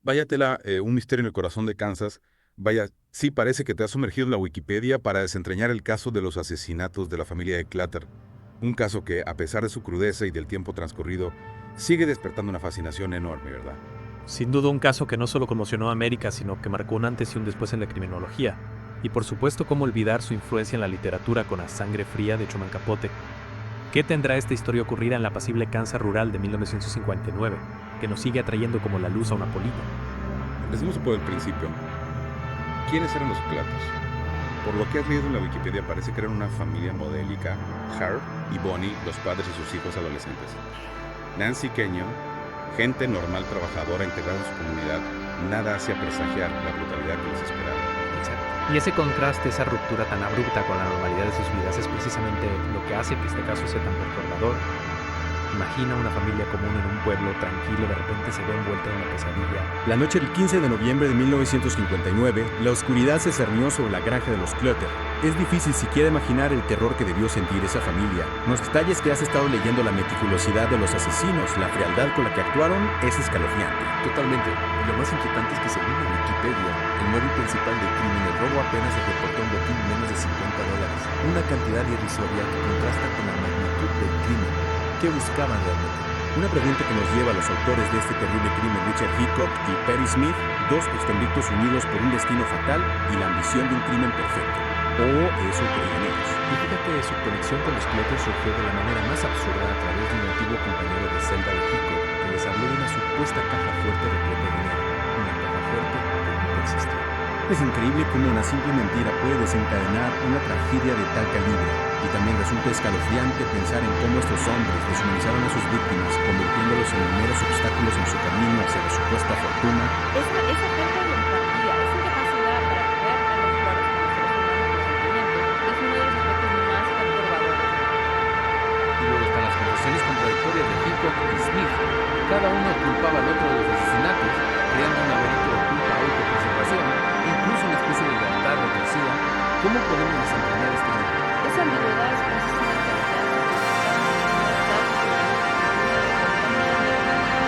Vaya tela, un misterio en el corazón de Kansas. Vaya, sí parece que te has sumergido en la Wikipedia para desentrañar el caso de los asesinatos de la familia de Clutter. Un caso que, a pesar de su crudeza y del tiempo transcurrido, sigue despertando una fascinación enorme, ¿verdad? Sin duda un caso que no solo conmocionó a América, sino que marcó un antes y un después en la criminología. Y por supuesto, cómo olvidar su influencia en la literatura con La sangre fría de Truman Capote. ¿Qué tendrá esta historia ocurrida en la apacible Kansas rural de 1959, que nos sigue atrayendo como la luz a una polilla? Empecemos por el principio. ¿Quiénes eran los Clutters? Por lo que has leído en la Wikipedia, parece que eran una familia modélica, Harv y Bonnie, los padres y sus hijos adolescentes. Nancy Kenyon, gente normal trabajadora integrada en su comunidad, nada hacía presagiar la brutalidad que les esperaba. Exacto. Y ese contraste, esa ruptura tan abrupta con la normalidad de sus vidas es precisamente lo que hace que este caso sea tan perturbador. Imagina una familia común en un pueblo tranquilo, de repente se ve envuelta en una pesadilla. La noche del 15 de noviembre de 1959, la oscuridad se cernió sobre la granja de los Clutter. Es difícil siquiera imaginar el terror que debió sentir esa familia. Los detalles que has estado leyendo, la meticulosidad de los asesinos, la frialdad con la que actuaron, es escalofriante. Totalmente. Y lo más inquietante es que según la Wikipedia, el móvil principal del crimen, el robo, apenas se reportó un botín de menos de $50. Una cantidad irrisoria que contrasta con la magnitud del crimen. ¿Qué buscaban realmente? Una pregunta que nos lleva a los autores de este terrible crimen, Richard Hickok y Perry Smith, dos exconvictos unidos por un destino fatal y la ambición de un crimen perfecto. O eso creían ellos. Y fíjate, su conexión con los Clutter surgió de la manera más absurda a través de un antiguo compañero de celda de Hickok que les habló de una supuesta caja fuerte repleta de dinero. Una caja fuerte que nunca existió. Es increíble cómo una simple mentira puede desencadenar una tragedia de tal calibre. Y también resulta escalofriante pensar en cómo estos hombres deshumanizaron a sus víctimas, convirtiéndolos en meros obstáculos en su camino hacia la supuesta fortuna. Esa falta de empatía, esa incapacidad para ver a los cuadros como seres humanos con sentimientos, es uno de los aspectos más perturbadores. Y luego están las confesiones contradictorias de Hickok y Smith. Cada uno culpaba al otro de los asesinatos, creando un laberinto de culpa, autopreservación, e incluso una especie de lealtad retorcida. ¿Cómo podemos desentrañar este mundo? Esa ambigüedad es precisamente lo que hace que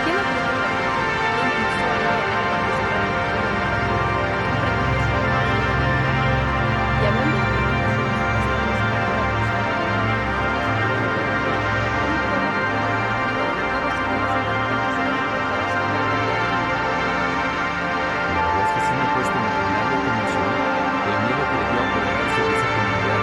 ¿quién lo provoca? ¿Quién impulsó a la participar en el crimen? Y hablando de La verdad es que sí me cuesta imaginar la conmoción, el miedo que debió apoderarse de esa comunidad,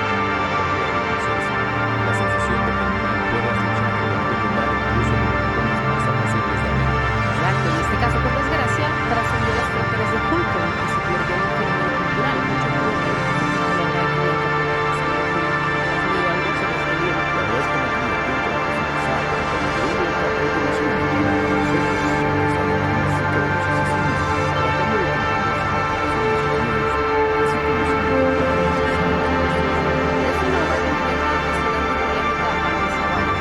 la sensación de que el mal puede acechar en cualquier lugar, incluso en los rincones más apacibles de América. Exacto, en este caso, por desgracia, trascendió las fronteras de Fulton y se perdió en un fenómeno cultural mucho tuvo que ver con la realidad que había en ¿Has leído algo sobre este libro? La verdad es que no tenía tiempo de profundizar, pero cuando leí el capítulo más original de los hechos, estaba en la cita de los asesinos, tratando de comprender sus motivaciones comunes, casi como si me contara los asesinos de nuestros días. Es una obra compleja, fascinante y polémica a partes iguales.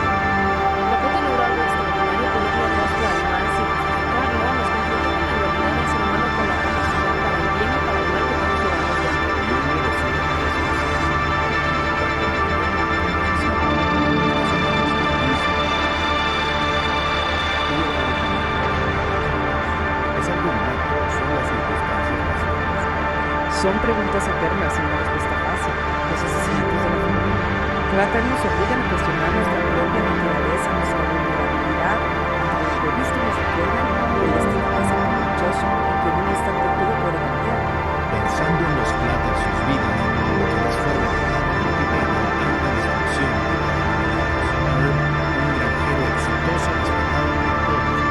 Capote logró algo extraordinario, ponerle rostro al mal sin justificarlo, nos confrontó con la dualidad del ser humano, con la capacidad para el bien y para el mal que todos llevamos dentro. Y una versión de los asesinos, para comprender la naturaleza de la motivación de los mismos. Es algo innato, son las circunstancias las que nos obligan. Son preguntas eternas sin una respuesta fácil. Los asesinatos de la familia Clutter nos obligan a cuestionar nuestra propia naturaleza, nuestra vulnerabilidad ante lo imprevisto nos recuerdan que el destino es algo dichoso y que en un instante todo puede cambiar. Pensando en los Clutter, sus vidas, lo que les fue revelado, lo que veían tanta destrucción y para Herb, un granjero exitoso, respetado por todos,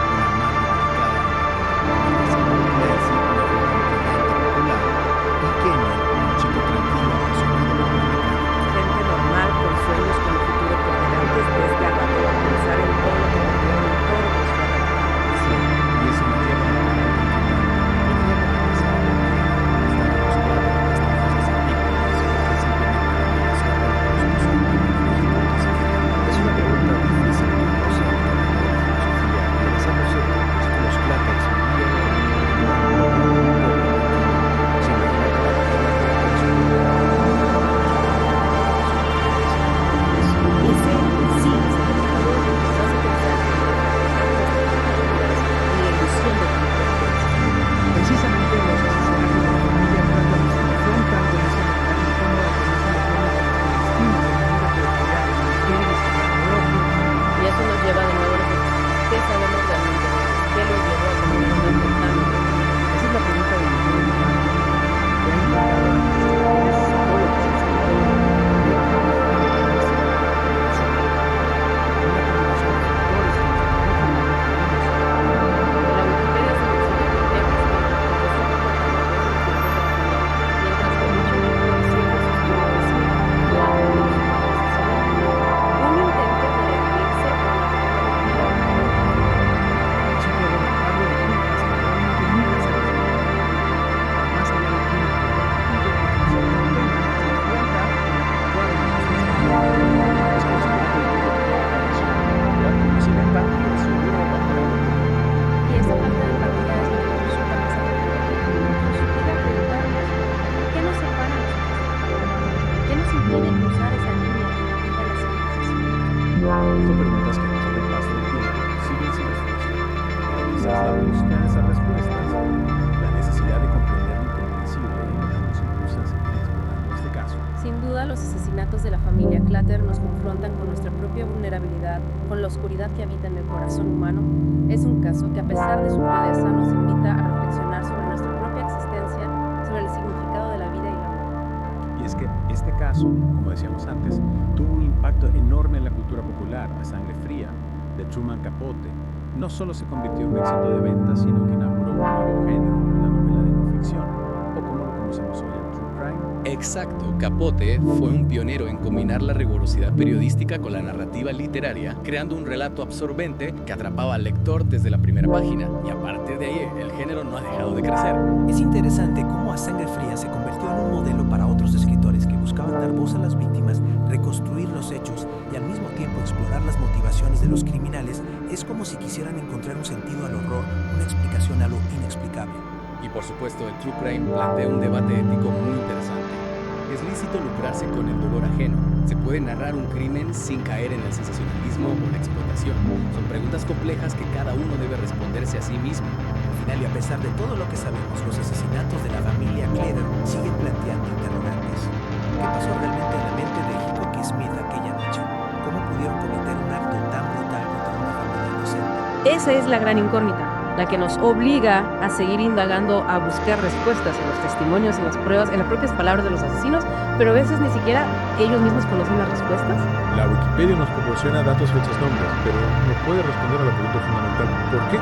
una madre dedicada a la Nancy, una joven brillante popular, y Kenyon, un chico tranquilo, apasionado por la mecánica. Gente normal con sueños con el futuro por delante es desgarrador pensar en todo lo que perdieron y todo lo que nos fue arrebatado. asesinatos de la familia Clutter nos confrontan con nuestra propia vulnerabilidad, con la oscuridad que habita en el corazón humano, es un caso que a pesar de su crudeza nos invita a reflexionar sobre nuestra propia existencia, sobre el significado de la vida y la muerte. Y es que este caso, como decíamos antes, tuvo un impacto enorme en la cultura popular. A Sangre Fría, de Truman Capote, no solo se convirtió en un éxito de ventas, sino que inauguró un nuevo género, la novela de no ficción, o como lo conocemos hoy, el true crime. Exacto, Capote fue un pionero en combinar la rigurosidad periodística con la narrativa literaria, creando un relato absorbente que atrapaba al lector desde la primera página, y a partir de ahí el género no ha dejado de crecer. Es interesante cómo A Sangre Fría se convirtió en un modelo para otros escritores que buscaban dar voz a las víctimas, reconstruir los hechos y al mismo tiempo explorar las motivaciones de los criminales. Es como si quisieran encontrar un sentido al horror, una explicación a lo inexplicable. Y por supuesto, el true crime plantea un debate ético muy interesante. ¿Es lícito lucrarse con el dolor ajeno? ¿Se puede narrar un crimen sin caer en el sensacionalismo o la explotación? Son preguntas complejas que cada uno debe responderse a sí mismo. Al final, y a pesar de todo lo que sabemos, los asesinatos de la familia Clutter siguen planteando interrogantes. ¿Qué pasó realmente en la mente de Hickok y Smith aquella noche? ¿Cómo pudieron cometer un acto tan brutal contra una familia inocente? Esa es la gran incógnita, la que nos obliga a seguir indagando, a buscar respuestas en los testimonios, en las pruebas, en las propias palabras de los asesinos, pero a veces ni siquiera ellos mismos conocen las respuestas. La Wikipedia nos proporciona datos, fechas, nombres, pero no puede responder a la pregunta fundamental: ¿por qué?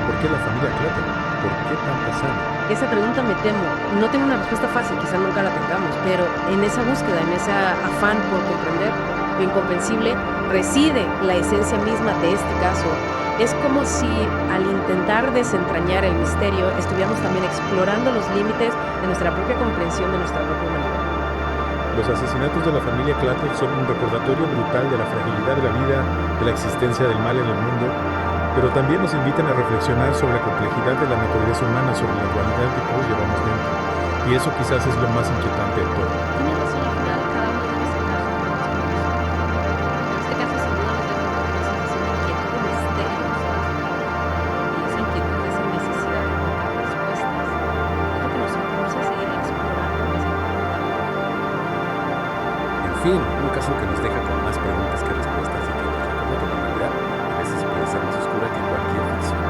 ¿Por qué la familia Clutter? ¿Por qué tanta sangre? Esa pregunta, me temo, no tiene una respuesta fácil, quizá nunca la tengamos, pero en esa búsqueda, en ese afán por comprender lo incomprensible, reside la esencia misma de este caso. Es como si al intentar desentrañar el misterio estuviéramos también explorando los límites de nuestra propia comprensión de nuestra propia humanidad. Los asesinatos de la familia Clutter son un recordatorio brutal de la fragilidad de la vida, de la existencia del mal en el mundo, pero también nos invitan a reflexionar sobre la complejidad de la naturaleza humana, sobre la dualidad que todos llevamos dentro. Y eso quizás es lo más inquietante de todo. Tiene razón, al final cada uno debe sacar su propia experiencia. En este caso, sin duda, nos deja una sensación de inquietud, de misterio. Y esa inquietud, esa necesidad de encontrar respuestas, es lo que nos impulsa a seguir explorando más en profundidad. En fin, un caso que nos deja con más preguntas que respuestas.